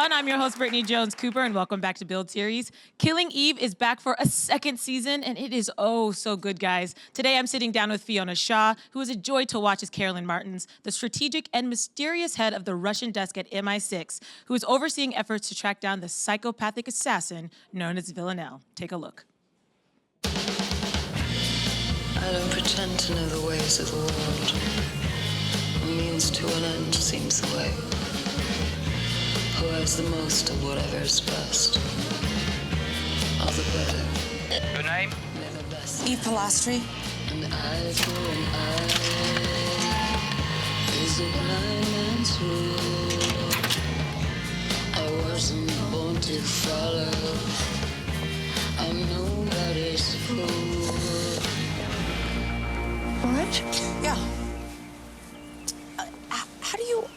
everyone. I'm your host, Brittany Jones-Cooper, and welcome back to Build Series. Killing Eve is back for a second season, and it is oh so good, guys. Today, I'm sitting down with Fiona Shaw, who is a joy to watch as Carolyn Martins, the strategic and mysterious head of the Russian desk at MI6, who is overseeing efforts to track down the psychopathic assassin known as Villanelle. Take a look. I don't pretend to know the ways of the world. A means to an end seems the way. Who has the most of whatever is best? All the better. Your name? Never best. Eve Pilastri. An eye for an eye is a blind man's rule. I wasn't born to follow. I'm nobody's fool. All right? Yeah. How do you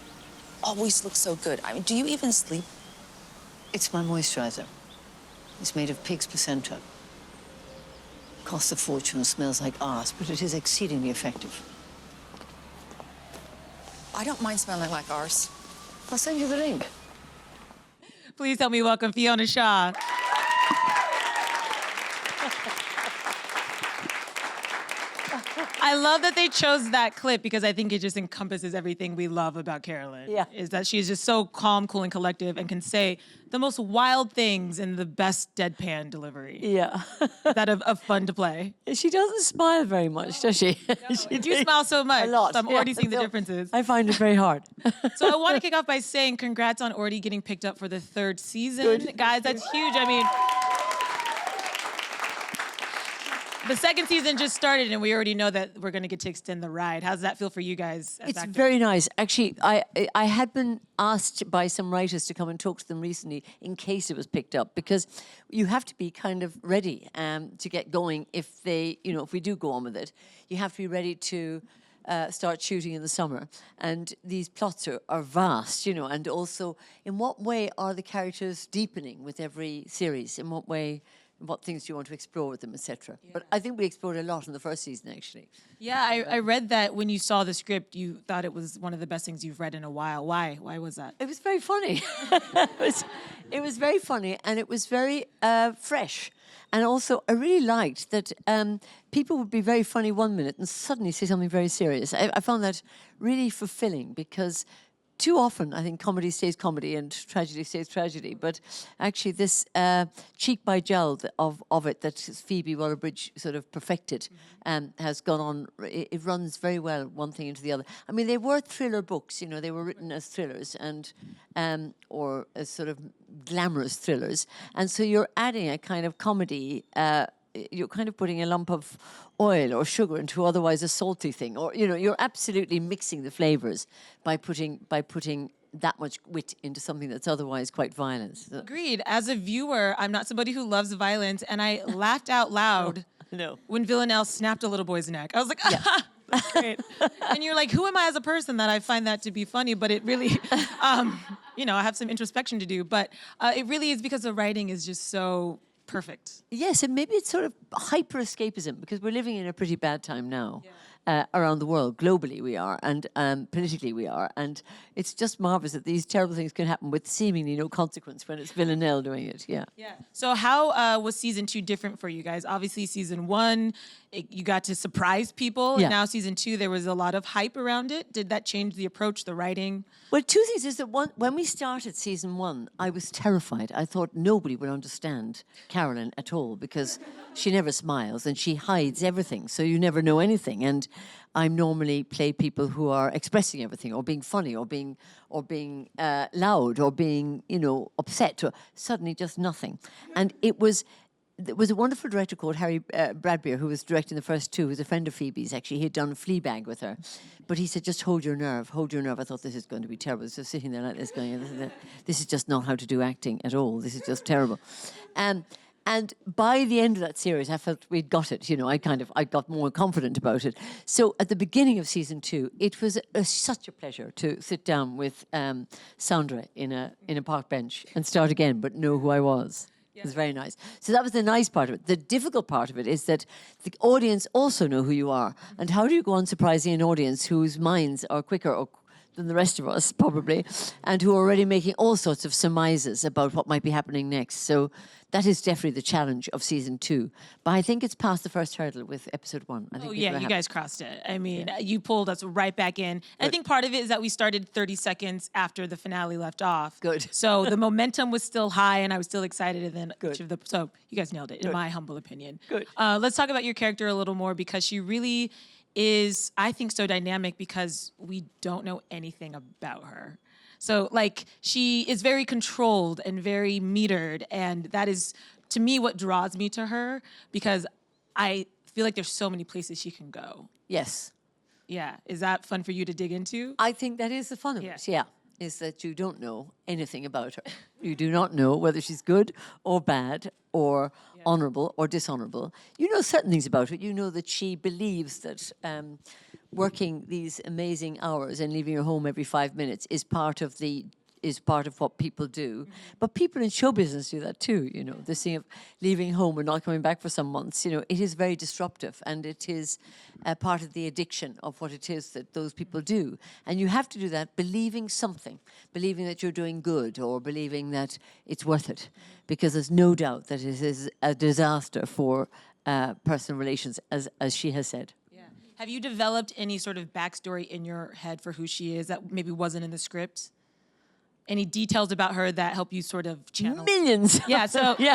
always look so good? I mean, do you even sleep? It's my moisturizer. It's made of pig's placenta. Costs a fortune, smells like arse, but it is exceedingly effective. I don't mind smelling like arse. I'll send you the link. Please help me welcome Fiona Shaw. I love that they chose that clip because I think it just encompasses everything we love about Carolyn. Yeah. Is that she's just so calm, cool, and collective and can say the most wild things in the best deadpan delivery. Yeah. That of fun to play. She doesn't smile very much, does she? You smile so much. A lot. So I'm already Yeah. seeing the So differences. I find it very hard. So I want to kick off by saying congrats on already getting picked up for the third season. Good. Guys, that's huge. I mean, the second season just started, and we already know that we're going to get to extend the ride. How does that feel for you guys as It's actors? very nice. Actually, I had been asked by some writers to come and talk to them recently in case it was picked up, because you have to be kind of ready to get going if they, if we do go on with it. You have to be ready to start shooting in the summer. And these plots are vast, and also in what way are the characters deepening with every series? In what things do you want to explore with them, etc. Yeah. But I think we explored a lot in the first season, actually. Yeah, I read that when you saw the script, you thought it was one of the best things you've read in a while. Why? Why was that? It was very funny. it was very funny, and it was very fresh. And also, I really liked that people would be very funny one minute and suddenly say something very serious. I found that really fulfilling because too often, I think comedy stays comedy and tragedy stays tragedy. But actually, this cheek by jowl of it that Phoebe Waller-Bridge sort of perfected has gone on. It runs very well, one thing into the other. I mean, they were thriller books. They were written as thrillers and or as sort of glamorous thrillers. And so you're adding a kind of comedy. You're kind of putting a lump of oil or sugar into otherwise a salty thing, or you're absolutely mixing the flavors by putting that much wit into something that's otherwise quite violent. So, Agreed. As a viewer, I'm not somebody who loves violence, and I laughed out loud when Villanelle snapped a little boy's neck. I was like, that's great. And you're like, who am I as a person that I find that to be funny? But it really, I have some introspection to do. But it really is because the writing is just so perfect. yes, and maybe it's sort of hyper escapism because we're living in a pretty bad time now. Around the world, globally we are, and politically we are, and it's just marvelous that these terrible things can happen with seemingly no consequence when it's Villanelle doing it. Yeah. So how was season 2 different for you guys? Obviously, season 1, you got to surprise people. Yeah. And now season 2, there was a lot of hype around it. Did that change the approach, the writing? Well, two things is that when we started season 1, I was terrified. I thought nobody would understand Carolyn at all because she never smiles and she hides everything, so you never know anything. And I normally play people who are expressing everything, or being funny, or being loud, or being upset, or suddenly just nothing. And there was a wonderful director called Harry Bradbeer who was directing the first 2, who was a friend of Phoebe's, actually. He had done Fleabag with her. But he said, just hold your nerve, hold your nerve. I thought, this is going to be terrible. So sitting there like this going, this is just not how to do acting at all. This is just terrible. And by the end of that series, I felt we'd got it. I got more confident about it. So at the beginning of season 2, it was such a pleasure to sit down with Sandra in a park bench and start again, but know who I was. It was very nice. So that was the nice part of it. The difficult part of it is that the audience also know who you are. And how do you go on surprising an audience whose minds are quicker than the rest of us, probably, and who are already making all sorts of surmises about what might be happening next. So that is definitely the challenge of season 2. But I think it's past the first hurdle with episode 1. I think Oh, people yeah, are you happy. guys crossed it. I mean, you pulled us right back in. And I think part of it is that we started 30 seconds after the finale left off. Good. So the momentum was still high, and I was still excited. And then Good. each of so you guys nailed it, in my humble opinion. Good. Let's talk about your character a little more, because she really is, I think, so dynamic because we don't know anything about her. So, like, she is very controlled and very metered, and that is, to me, what draws me to her, because I feel like there's so many places she can go. Yes. Yeah. Is that fun for you to dig into? I think that is the fun of Yeah. it, is that you don't know anything about her. You do not know whether she's good or bad or honourable or dishonourable. You know certain things about her. You know that she believes that working these amazing hours and leaving her home every 5 minutes is part of what people do. But people in show business do that too, you know. This thing of leaving home and not coming back for some months, you know, it is very disruptive, and it is part of the addiction of what it is that those people do. And you have to do that believing something, believing that you're doing good or believing that it's worth it, because there's no doubt that it is a disaster for personal relations, as she has said. Have you developed any sort of backstory in your head for who she is that maybe wasn't in the script? Any details about her that help you sort of channel? Millions. Yeah, so Yeah,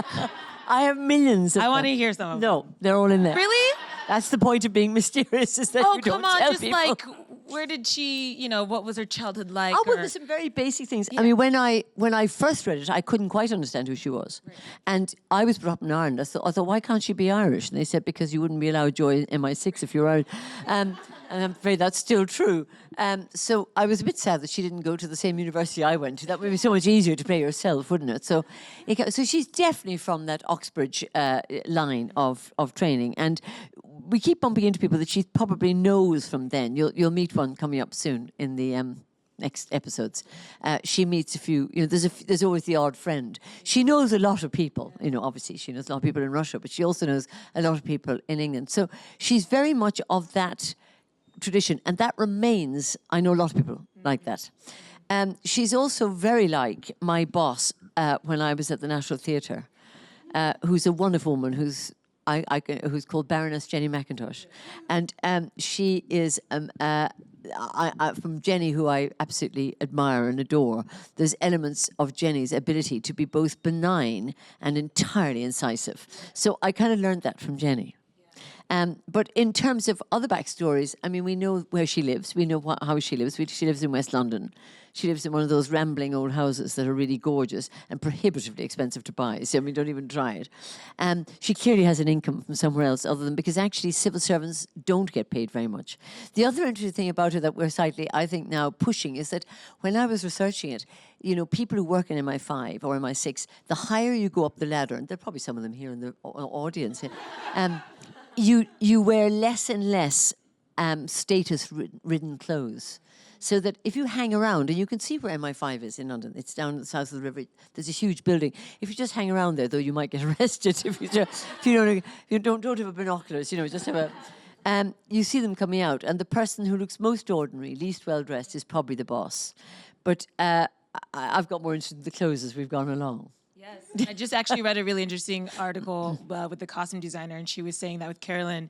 I have millions of I want to them. hear some of them. No, they're all in there. Really? That's the point of being mysterious, is that Oh, you don't come on. tell Just people. like, where did she, what was her childhood like? Oh, well, or- there's some very basic things. I mean, when I first read it, I couldn't quite understand who she was. Right. And I was brought up in Ireland. I thought, why can't she be Irish? And they said, because you wouldn't be allowed joy in MI6 if you were Irish. And I'm afraid that's still true. So I was a bit sad that she didn't go to the same university I went to. That would be so much easier to play herself, wouldn't it? So she's definitely from that Oxbridge line of training. And we keep bumping into people that she probably knows from then. You'll meet one coming up soon in the next episodes. She meets a few, there's always the odd friend. She knows a lot of people, obviously she knows a lot of people in Russia, but she also knows a lot of people in England. So she's very much of that tradition, and that remains. I know a lot of people like that. She's also very like my boss when I was at the National Theatre, who's a wonderful woman who's called Baroness Jenny McIntosh, and she is from Jenny, who I absolutely admire and adore. There's elements of Jenny's ability to be both benign and entirely incisive. So I kind of learned that from Jenny. But in terms of other backstories, I mean, we know where she lives. We know how she lives. She lives in West London. She lives in one of those rambling old houses that are really gorgeous and prohibitively expensive to buy. So, I mean, don't even try it. She clearly has an income from somewhere else other than, because actually civil servants don't get paid very much. The other interesting thing about her that we're slightly, I think, now pushing is that when I was researching it, people who work in MI5 or MI6, the higher you go up the ladder, and there are probably some of them here in the audience here, you wear less and less status-ridden clothes. So that if you hang around, and you can see where MI5 is in London, it's down the south of the river, there's a huge building. If you just hang around there, though, you might get arrested if you don't have binoculars, just have a... you see them coming out, and the person who looks most ordinary, least well-dressed, is probably the boss. But I've got more interested in the clothes as we've gone along. Yes. I just actually read a really interesting article with the costume designer, and she was saying that with Carolyn,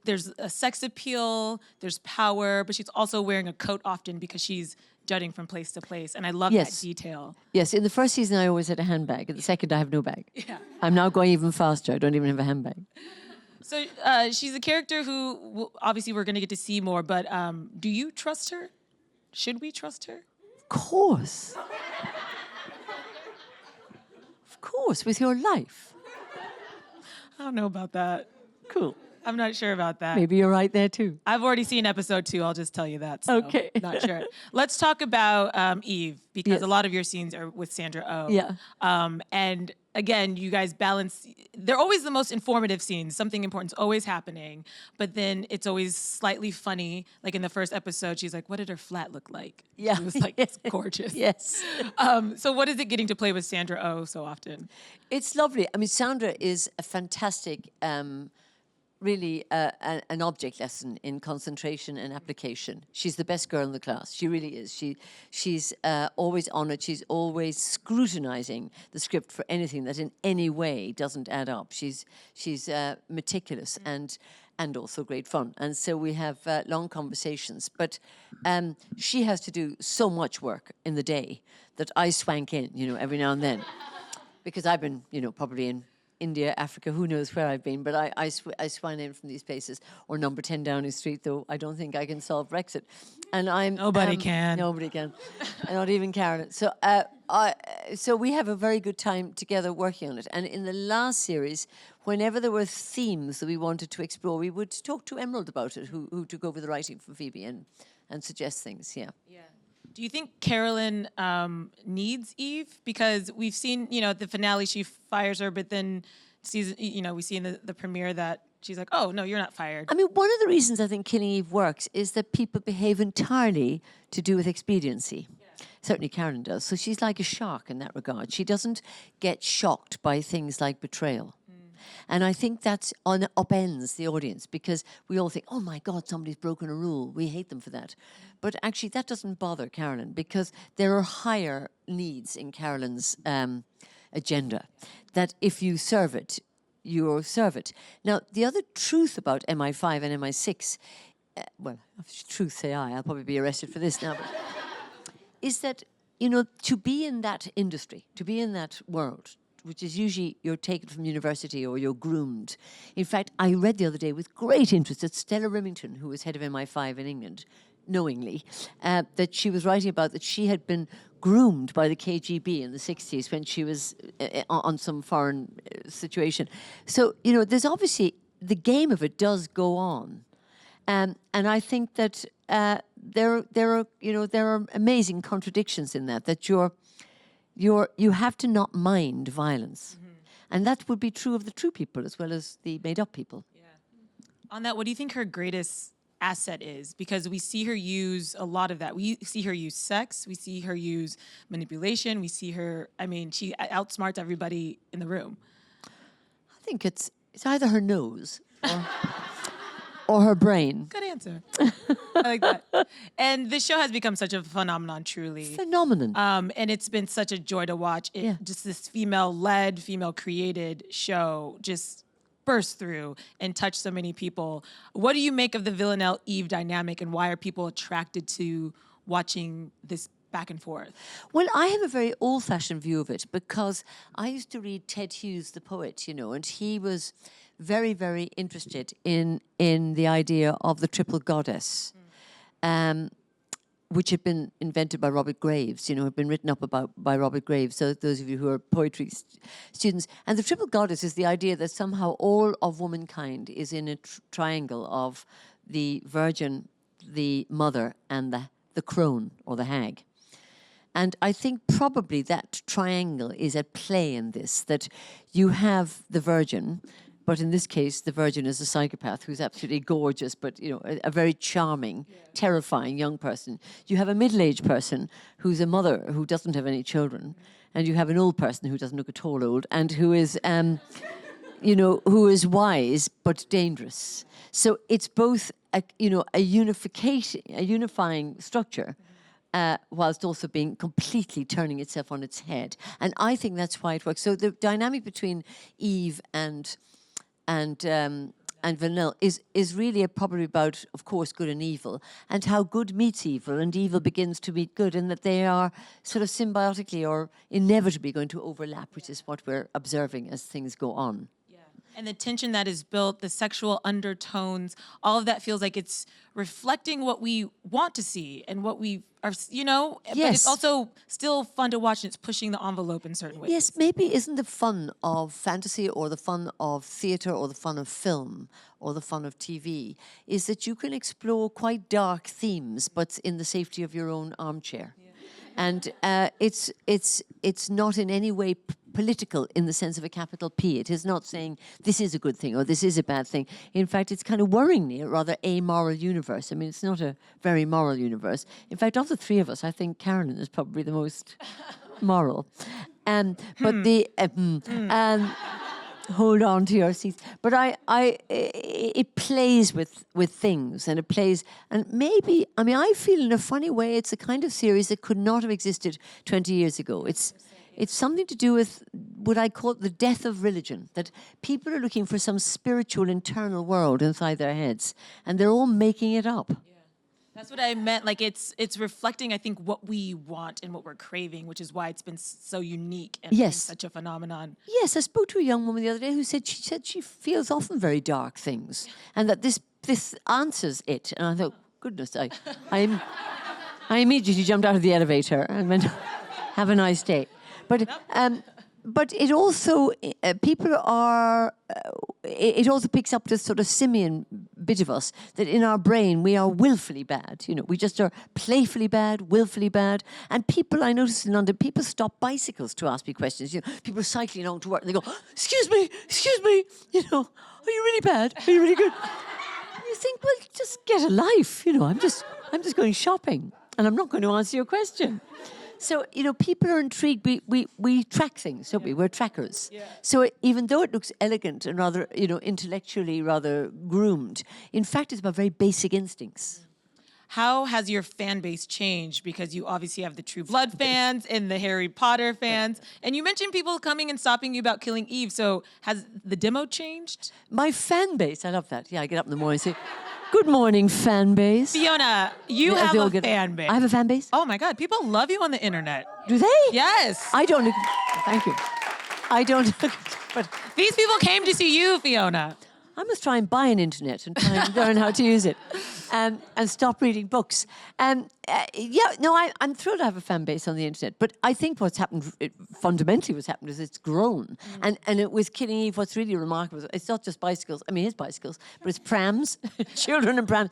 there's a sex appeal, there's power, but she's also wearing a coat often because she's jutting from place to place, and I love that detail. Yes, in the first season I always had a handbag, in the second I have no bag. Yeah. I'm now going even faster, I don't even have a handbag. So she's a character who, obviously we're going to get to see more, but do you trust her? Should we trust her? Of course. Of course, with your life. I don't know about that. Cool. I'm not sure about that. Maybe you're right there too. I've already seen episode 2. I'll just tell you that. So Okay. Not sure. Let's talk about Eve, because Yes. a lot of your scenes are with Sandra Oh. Yeah. And again, you guys balance. They're always the most informative scenes. Something important's always happening, but then it's always slightly funny. Like in the first episode, she's like, "What did her flat look like?" Yeah. She was like, "It's gorgeous." Yes. So what is it getting to play with Sandra Oh so often? It's lovely. I mean, Sandra is a fantastic really an object lesson in concentration and application. She's the best girl in the class. She really is. She's always on it. She's always scrutinizing the script for anything that in any way doesn't add up. She's meticulous and also great fun. And so we have long conversations. But she has to do so much work in the day that I swank in, every now and then. Because I've been, probably in India, Africa, who knows where I've been, but I swan in from these places. Or number 10 Downing Street, though I don't think I can solve Brexit. And I'm... Nobody can. Nobody can. Not even Karen. So, so we have a very good time together working on it. And in the last series, whenever there were themes that we wanted to explore, we would talk to Emerald about it, who took over the writing for Phoebe and suggest things, yeah. Do you think Carolyn needs Eve? Because we've seen, at the finale she fires her, but then season, we see in the premiere that she's like, oh, no, you're not fired. I mean, one of the reasons I think Killing Eve works is that people behave entirely to do with expediency. Yeah. Certainly Carolyn does. So she's like a shark in that regard. She doesn't get shocked by things like betrayal. And I think that upends the audience because we all think, oh my God, somebody's broken a rule. We hate them for that. But actually, that doesn't bother Carolyn because there are higher needs in Carolyn's agenda that if you serve it, you serve it. Now, the other truth about MI5 and MI6, well, truth say I'll probably be arrested for this now, but is that, to be in that industry, to be in that world, which is usually you're taken from university or you're groomed. In fact, I read the other day with great interest that Stella Remington, who was head of MI5 in England, knowingly, that she was writing about that she had been groomed by the KGB in the 60s when she was on some foreign situation. So, there's obviously, the game of it does go on. And I think that there are amazing contradictions in that you have to not mind violence. Mm-hmm. And that would be true of the true people as well as the made-up people. Yeah. On that, what do you think her greatest asset is? Because we see her use a lot of that. We see her use sex. We see her use manipulation. We see her, she outsmarts everybody in the room. I think it's either her nose or her brain. Good answer. I like that. And this show has become such a phenomenon, truly. Phenomenon. And it's been such a joy to watch. Just this female-led, female-created show just burst through and touch so many people. What do you make of the Villanelle Eve dynamic, and why are people attracted to watching this back and forth? Well, I have a very old-fashioned view of it because I used to read Ted Hughes, the poet, and he was very, very interested in the idea of the triple goddess, which had been invented by Robert Graves, had been written up about by Robert Graves, so those of you who are poetry students. And the triple goddess is the idea that somehow all of womankind is in a triangle of the virgin, the mother, and the crone, or the hag. And I think probably that triangle is at play in this, that you have the virgin, but in this case, the virgin is a psychopath who's absolutely gorgeous, but, a very charming, terrifying young person. You have a middle-aged person who's a mother who doesn't have any children, and you have an old person who doesn't look at all old, and who is, who is wise but dangerous. So it's both, a unifying structure, whilst also being completely turning itself on its head. And I think that's why it works. So the dynamic between Eve and Villanelle is really probably about, of course, good and evil, and how good meets evil and evil begins to meet good, and that they are sort of symbiotically or inevitably going to overlap, which is what we're observing as things go on. And the tension that is built, the sexual undertones, all of that feels like it's reflecting what we want to see and what we are, Yes. But it's also still fun to watch, and it's pushing the envelope in certain ways. Yes, maybe isn't the fun of fantasy or the fun of theatre or the fun of film or the fun of TV is that you can explore quite dark themes, but in the safety of your own armchair. Yeah. And it's not in any way political in the sense of a capital P. It is not saying this is a good thing or this is a bad thing. In fact, it's kind of worryingly a rather amoral universe. It's not a very moral universe. In fact, of the three of us, I think Carolyn is probably the most moral. But hold on to your seats. But it plays with things, and it plays, and maybe, I mean, I feel in a funny way it's a kind of series that could not have existed 20 years ago. It's something to do with what I call the death of religion, that people are looking for some spiritual internal world inside their heads, and they're all making it up. That's what I meant. Like it's reflecting, I think, what we want and what we're craving, which is why it's been so unique and Yes. such a phenomenon. Yes, I spoke to a young woman the other day who said she feels often very dark things, and that this answers it. And I thought, goodness, I immediately jumped out of the elevator and went, have a nice day. But it also people are. It also picks up this sort of simian bit of us that in our brain we are willfully bad. You know, we just are playfully bad, willfully bad. And people, I noticed in London, people stop bicycles to ask me questions. You know, people are cycling along to work and they go, excuse me. You know, are you really bad? Are you really good? You think, well, just get a life. You know, I'm just going shopping and I'm not going to answer your question. So, you know, people are intrigued. We track things, don't we? We're trackers. Yeah. So even though it looks elegant and rather, you know, intellectually rather groomed, in fact, it's about very basic instincts. How has your fan base changed? Because you obviously have the True Blood fans and the Harry Potter fans. And you mentioned people coming and stopping you about Killing Eve. So has the demo changed? My fan base, I love that. Yeah, I get up in the morning and say, good morning, fan base. Fiona, you have a fan base. I have a fan base? Oh my God, people love you on the internet. Do they? Yes. I don't. Thank you. I don't. But these people came to see you, Fiona. I must try and buy an internet and try and learn how to use it, and stop reading books. I'm thrilled to have a fan base on the internet. But I think what's happened, fundamentally what's happened is it's grown. And with Killing Eve, what's really remarkable is it's not just bicycles. I mean, his bicycles, but it's prams, children and prams.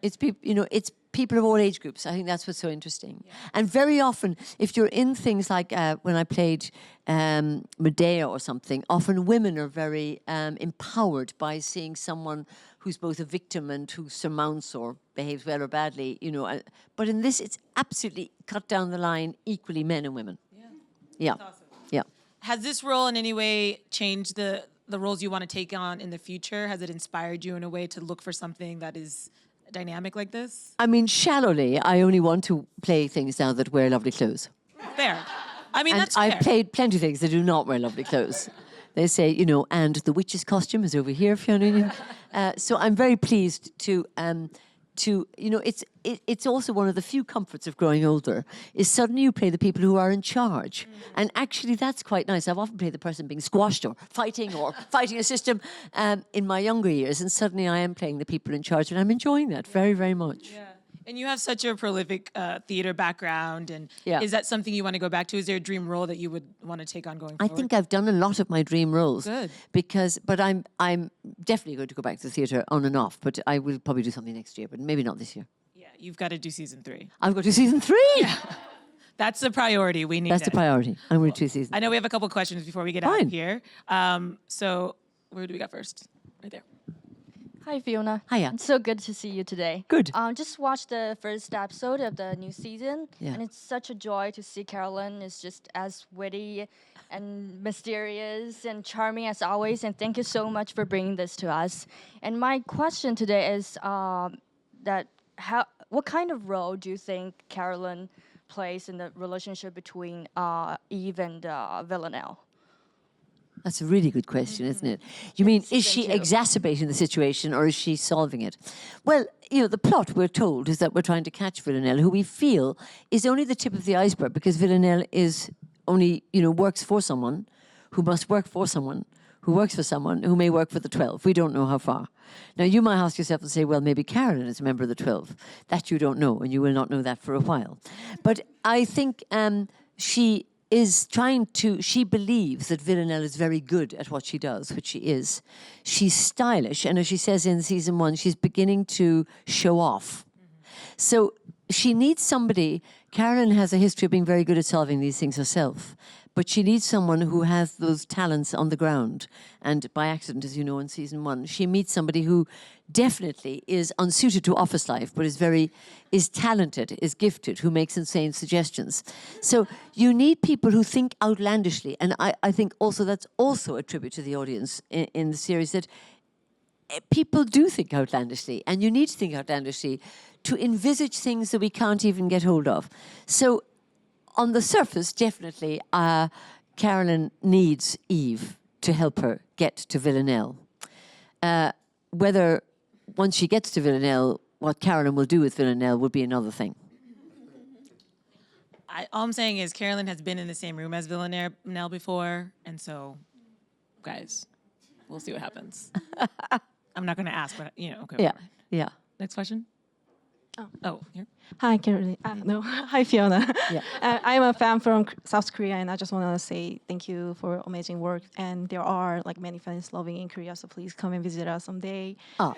It's people, you know, it's people of all age groups. I think that's what's so interesting. Yeah. And very often, if you're in things like when I played Medea or something, often women are very empowered by seeing someone who's both a victim and who surmounts or behaves well or badly, you know. But in this, it's absolutely cut down the line, equally men and women. Yeah. That's awesome. Yeah. Has this role in any way changed the roles you want to take on in the future? Has it inspired you in a way to look for something that is dynamic like this? I mean, shallowly, I only want to play things now that wear lovely clothes. Fair. I mean, And that's fair. I've played plenty of things that do not wear lovely clothes. They say, you know, and the witch's costume is over here, Fiona. So I'm very pleased to you know, it's also one of the few comforts of growing older is suddenly you play the people who are in charge. And actually that's quite nice. I've often played the person being squashed or fighting a system in my younger years, and suddenly I am playing the people in charge, and I'm enjoying that very, very much. Yeah. And you have such a prolific theater background, and Yeah. is that something you want to go back to? Is there a dream role that you would want to take on going forward? I think I've done a lot of my dream roles. Good. But I'm definitely going to go back to the theatre on and off, but I will probably do something next year, but maybe not this year. Yeah, you've got to do season 3. I've got to season 3! Yeah. That's the priority. We need That's the priority. I'm going to do season. I know we have a couple questions before we get out Fine. of here. So where do we got first? Right there. Hi, Fiona. Hiya. It's so good to see you today. Good. Just watched the first episode of the new season, Yeah. and it's such a joy to see Carolyn is just as witty and mysterious and charming as always. And thank you so much for bringing this to us. And my question today is what kind of role do you think Carolyn plays in the relationship between Eve and Villanelle? That's a really good question, isn't it? You mean, is she Season 2. exacerbating the situation or is she solving it? Well, you know, the plot, we're told, is that we're trying to catch Villanelle, who we feel is only the tip of the iceberg because Villanelle is only, you know, works for someone who must work for someone who works for someone who may work for the 12. We don't know how far. Now, you might ask yourself and say, well, maybe Carolyn is a member of the 12. That you don't know, and you will not know that for a while. But I think she believes that Villanelle is very good at what she does, which she is. She's stylish, and as she says in season 1, she's beginning to show off. So she needs somebody Carolyn has a history of being very good at solving these things herself, but she needs someone who has those talents on the ground. And by accident, as you know, in season 1, she meets somebody who definitely is unsuited to office life, but is talented, is gifted, who makes insane suggestions. So you need people who think outlandishly, and I think also that's also a tribute to the audience in the series, that people do think outlandishly, and you need to think outlandishly to envisage things that we can't even get hold of. So on the surface, definitely, Carolyn needs Eve to help her get to Villanelle. Whether, once she gets to Villanelle, what Carolyn will do with Villanelle would be another thing. All I'm saying is Carolyn has been in the same room as Villanelle before, and so, guys, we'll see what happens. I'm not going to ask, but, okay. Yeah, whatever. yeah. Next question? Oh, here. Hi, Caroline. No, hi, Fiona. Yeah. I'm a fan from South Korea, and I just want to say thank you for amazing work. And there are many fans loving in Korea, so please come and visit us someday. Oh.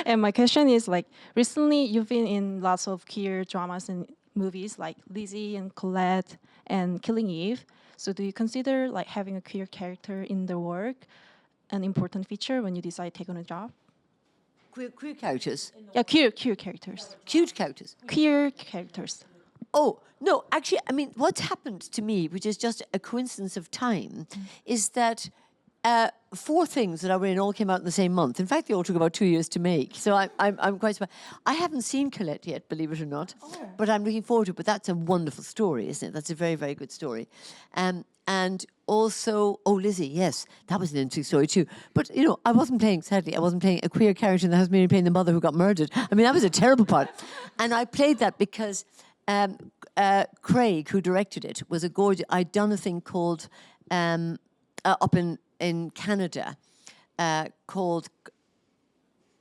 And my question is, recently you've been in lots of queer dramas and movies like Lizzie and Colette and Killing Eve. So do you consider having a queer character in the work an important feature when you decide to take on a job? Queer characters? Yeah, queer characters. Cute characters? Queer characters. Oh, no, actually, I mean, what's happened to me, which is just a coincidence of time, is that 4 things that I were in all came out in the same month. In fact, they all took about 2 years to make. So I'm quite surprised. I haven't seen Colette yet, believe it or not, but I'm looking forward to it. But that's a wonderful story, isn't it? That's a very, very good story. And also, Lizzie, yes, that was an interesting story too. But, I wasn't playing a queer character in the house, merely playing the mother who got murdered. I mean, that was a terrible part. And I played that because Craig, who directed it, was a gorgeous... I'd done a thing called, up in Canada, called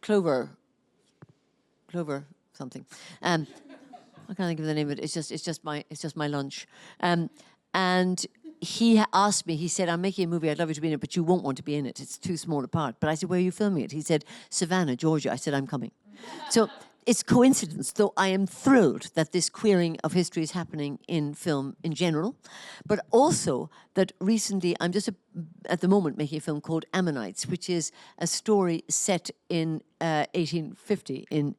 Clover something. I can't think of the name of it. It's just my lunch. And he asked me, he said, I'm making a movie, I'd love you to be in it, but you won't want to be in it. It's too small a part. But I said, where are you filming it? He said, Savannah, Georgia. I said, I'm coming. So it's coincidence, though I am thrilled that this queering of history is happening in film in general, but also that recently I'm just at the moment making a film called Ammonites, which is a story set in 1850 in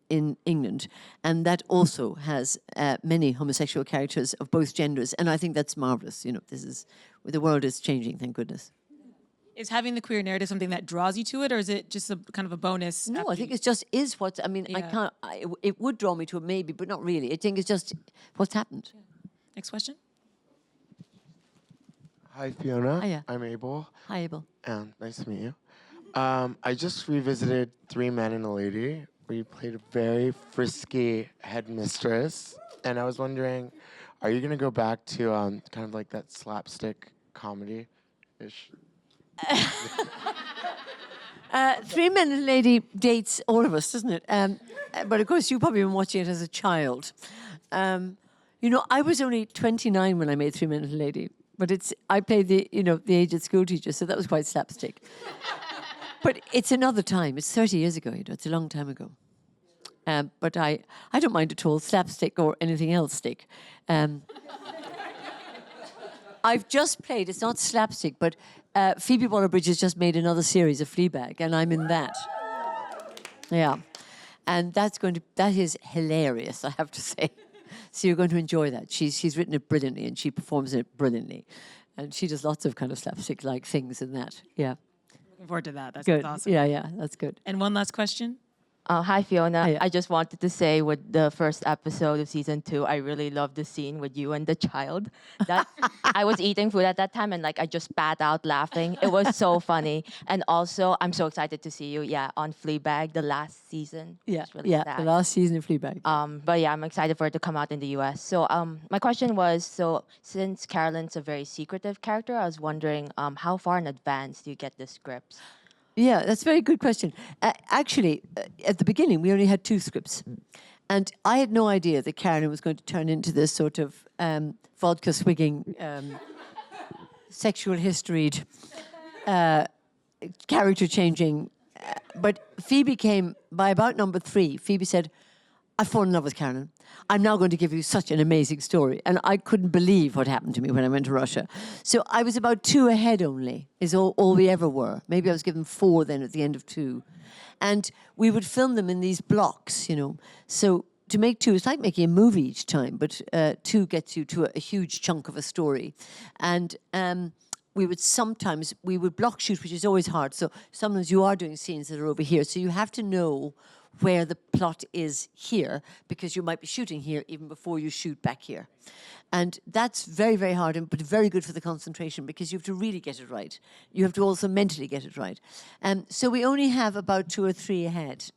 England, and that also has many homosexual characters of both genders, and I think that's marvelous. The world is changing, thank goodness. Is having the queer narrative something that draws you to it, or is it just a kind of a bonus? No, I think it just is what, Yeah. it would draw me to it maybe, but not really. I think it's just what's happened. Yeah. Next question. Hi, Fiona. Hiya. I'm Abel. Hi, Abel. And nice to meet you. I just revisited 3 Men and a Lady, where you played a very frisky headmistress. And I was wondering, are you going to go back to kind of like that slapstick comedy-ish? 3 Men and a Lady dates all of us, doesn't it? But of course, you've probably been watching it as a child. I was only 29 when I made 3 Men and a Lady, but I played the aged school teacher, so that was quite slapstick. But it's another time. It's 30 years ago. It's a long time ago. But I don't mind at all slapstick or anything else stick. I've just played. It's not slapstick, but Phoebe Waller-Bridge has just made another series of Fleabag, and I'm in that. Yeah, and that is hilarious, I have to say. So you're going to enjoy that. She's written it brilliantly, and she performs it brilliantly, and she does lots of kind of slapstick-like things in that. Yeah, Looking forward to that. That's good. awesome. Yeah, that's good. And one last question. Hi, Fiona. Hiya. I just wanted to say with the first episode of season 2, I really loved the scene with you and the child. That I was eating food at that time and I just spat out laughing. It was so funny. And also, I'm so excited to see you, on Fleabag, the last season. Yeah, It's really the sad. last season of Fleabag. But I'm excited for it to come out in the US. So my question was, since Carolyn's a very secretive character, I was wondering how far in advance do you get the scripts? Yeah, that's a very good question. Actually, at the beginning, we only had 2 scripts. And I had no idea that Carolyn was going to turn into this sort of vodka-swigging, sexual historied, character-changing. But Phoebe came, by about number 3, Phoebe said, I've fallen in love with Carolyn. I'm now going to give you such an amazing story. And I couldn't believe what happened to me when I went to Russia. So I was about 2 ahead only, is all we ever were. Maybe I was given 4 then at the end of 2. And we would film them in these blocks, you know. So to make 2, it's like making a movie each time, but 2 gets you to a huge chunk of a story. And we would block shoot, which is always hard. So sometimes you are doing scenes that are over here. So you have to know where the plot is here, because you might be shooting here even before you shoot back here. And that's very, very hard, but very good for the concentration, because you have to really get it right. You have to also mentally get it right. So we only have about 2 or 3 ahead.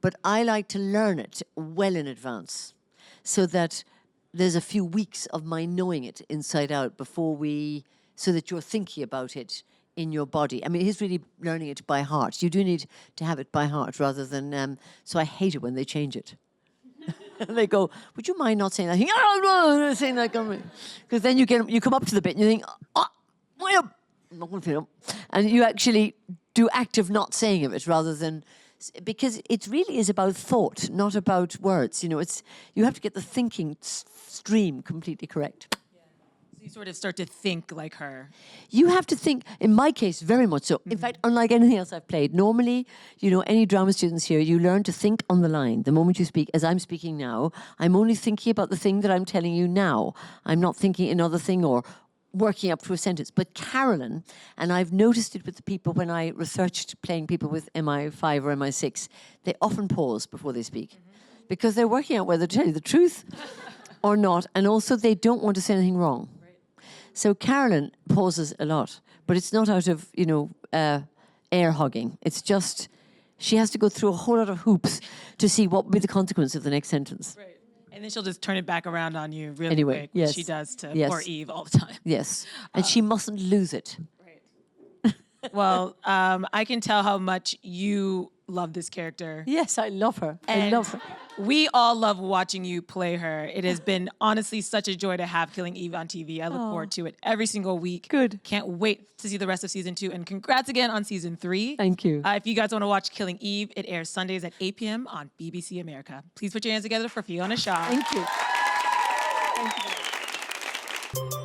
But I like to learn it well in advance, so that there's a few weeks of my knowing it inside out so that you're thinking about it in your body. I mean, he's really learning it by heart. You do need to have it by heart rather than... so I hate it when they change it. And they go, would you mind not saying that? No, saying that. Because then you come up to the bit and you think, well, I'm not going to film. And you actually do active not saying of it rather than... Because it really is about thought, not about words. You know, you have to get the thinking stream completely correct. You sort of start to think like her. You have to think, in my case, very much so. In fact, unlike anything else I've played, normally, you know, any drama students here, you learn to think on the line. The moment you speak, as I'm speaking now, I'm only thinking about the thing that I'm telling you now. I'm not thinking another thing or working up to a sentence. But Carolyn, and I've noticed it with the people when I researched playing people with MI5 or MI6, they often pause before they speak because they're working out whether to tell you the truth or not. And also, they don't want to say anything wrong. So Carolyn pauses a lot, but it's not out of, you know, air hugging. It's just she has to go through a whole lot of hoops to see what will be the consequence of the next sentence. Right. And then she'll just turn it back around on you really quick, yes. which she does to Yes. poor Eve all the time. Yes, and she mustn't lose it. Well, I can tell how much you love this character. Yes, I love her. I love her. We all love watching you play her. It has been honestly such a joy to have Killing Eve on TV. I look forward to it every single week. Good. Can't wait to see the rest of season 2. And congrats again on season 3. Thank you. If you guys want to watch Killing Eve, it airs Sundays at 8 p.m. on BBC America. Please put your hands together for Fiona Shaw. Thank you. Thank you.